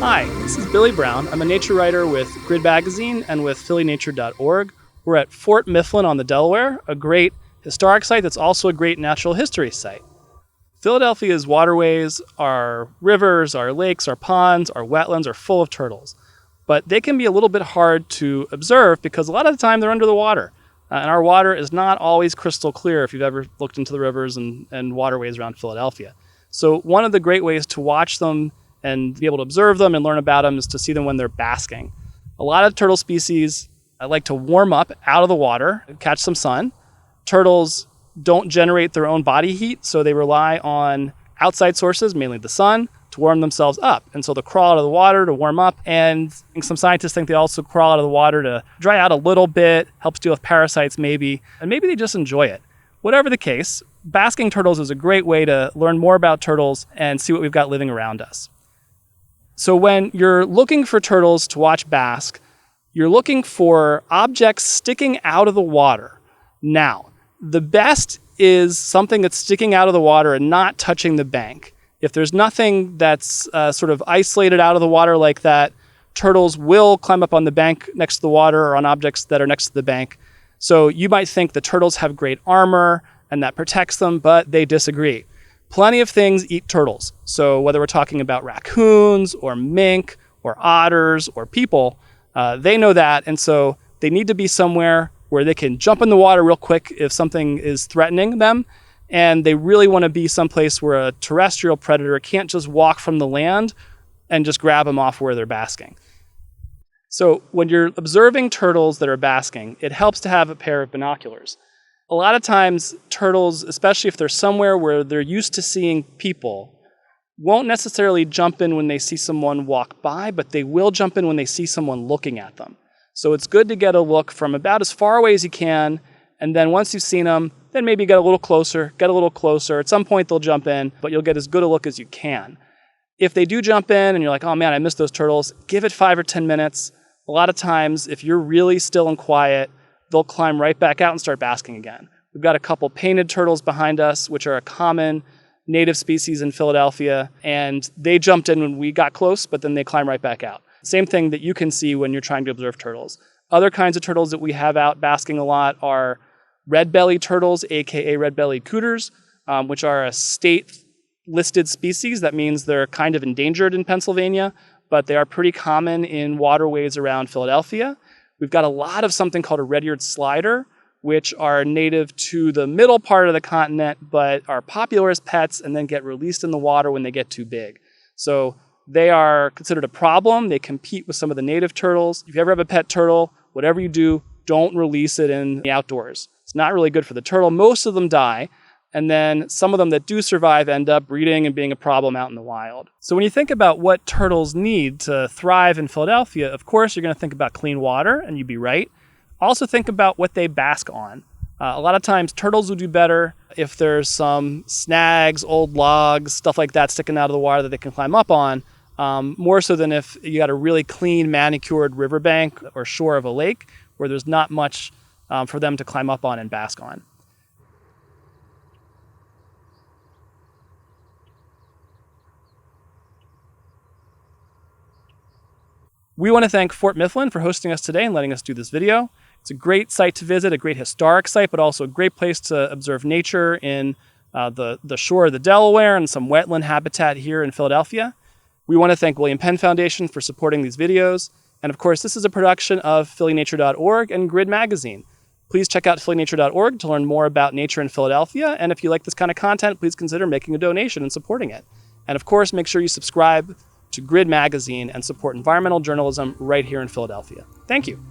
Hi, this is Billy Brown. I'm a nature writer with Grid Magazine and with phillynature.org. We're at Fort Mifflin on the Delaware, a great historic site that's also a great natural history site. Philadelphia's waterways, our rivers, our lakes, our ponds, our wetlands are full of turtles. But they can be a little bit hard to observe because a lot of the time they're under the water. And our water is not always crystal clear if you've ever looked into the rivers and waterways around Philadelphia. So one of the great ways to watch them and be able to observe them and learn about them is to see them when they're basking. A lot of turtle species like to warm up out of the water, catch some sun. Turtles don't generate their own body heat, so they rely on outside sources, mainly the sun, to warm themselves up. And so they'll crawl out of the water to warm up, and some scientists think they also crawl out of the water to dry out a little bit, helps deal with parasites maybe, and maybe they just enjoy it. Whatever the case, basking turtles is a great way to learn more about turtles and see what we've got living around us. So when you're looking for turtles to watch bask, you're looking for objects sticking out of the water. Now, the best is something that's sticking out of the water and not touching the bank. If there's nothing that's sort of isolated out of the water like that, turtles will climb up on the bank next to the water or on objects that are next to the bank. So you might think the turtles have great armor and that protects them, but they disagree. Plenty of things eat turtles. So whether we're talking about raccoons or mink or otters or people, they know that. And so they need to be somewhere where they can jump in the water real quick if something is threatening them. And they really want to be someplace where a terrestrial predator can't just walk from the land and just grab them off where they're basking. So when you're observing turtles that are basking, it helps to have a pair of binoculars. A lot of times, turtles, especially if they're somewhere where they're used to seeing people, won't necessarily jump in when they see someone walk by, but they will jump in when they see someone looking at them. So it's good to get a look from about as far away as you can, and then once you've seen them, then maybe get a little closer. At some point, they'll jump in, but you'll get as good a look as you can. If they do jump in and you're like, oh man, I missed those turtles, give it 5 or 10 minutes. A lot of times, if you're really still and quiet, they'll climb right back out and start basking again. We've got a couple painted turtles behind us, which are a common native species in Philadelphia, and they jumped in when we got close, but then they climb right back out. Same thing that you can see when you're trying to observe turtles. Other kinds of turtles that we have out basking a lot are red-bellied turtles, aka red-bellied cooters, which are a state-listed species. That means they're kind of endangered in Pennsylvania, but they are pretty common in waterways around Philadelphia. We've got a lot of something called a Redeared slider, which are native to the middle part of the continent, but are popular as pets and then get released in the water when they get too big. So they are considered a problem. They compete with some of the native turtles. If you ever have a pet turtle, whatever you do, don't release it in the outdoors. It's not really good for the turtle. Most of them die. And then some of them that do survive end up breeding and being a problem out in the wild. So when you think about what turtles need to thrive in Philadelphia, of course, you're going to think about clean water, and you'd be right. Also think about what they bask on. A lot of times turtles will do better if there's some snags, old logs, stuff like that sticking out of the water that they can climb up on, more so than if you got a really clean, manicured riverbank or shore of a lake where there's not much for them to climb up on and bask on. We want to thank Fort Mifflin for hosting us today and letting us do this video. It's a great site to visit, a great historic site, but also a great place to observe nature in the shore of the Delaware and some wetland habitat here in Philadelphia. We want to thank William Penn Foundation for supporting these videos. And of course, this is a production of phillynature.org and Grid Magazine. Please check out phillynature.org to learn more about nature in Philadelphia. And if you like this kind of content, please consider making a donation and supporting it. And of course, make sure you subscribe to Grid Magazine and support environmental journalism right here in Philadelphia. Thank you.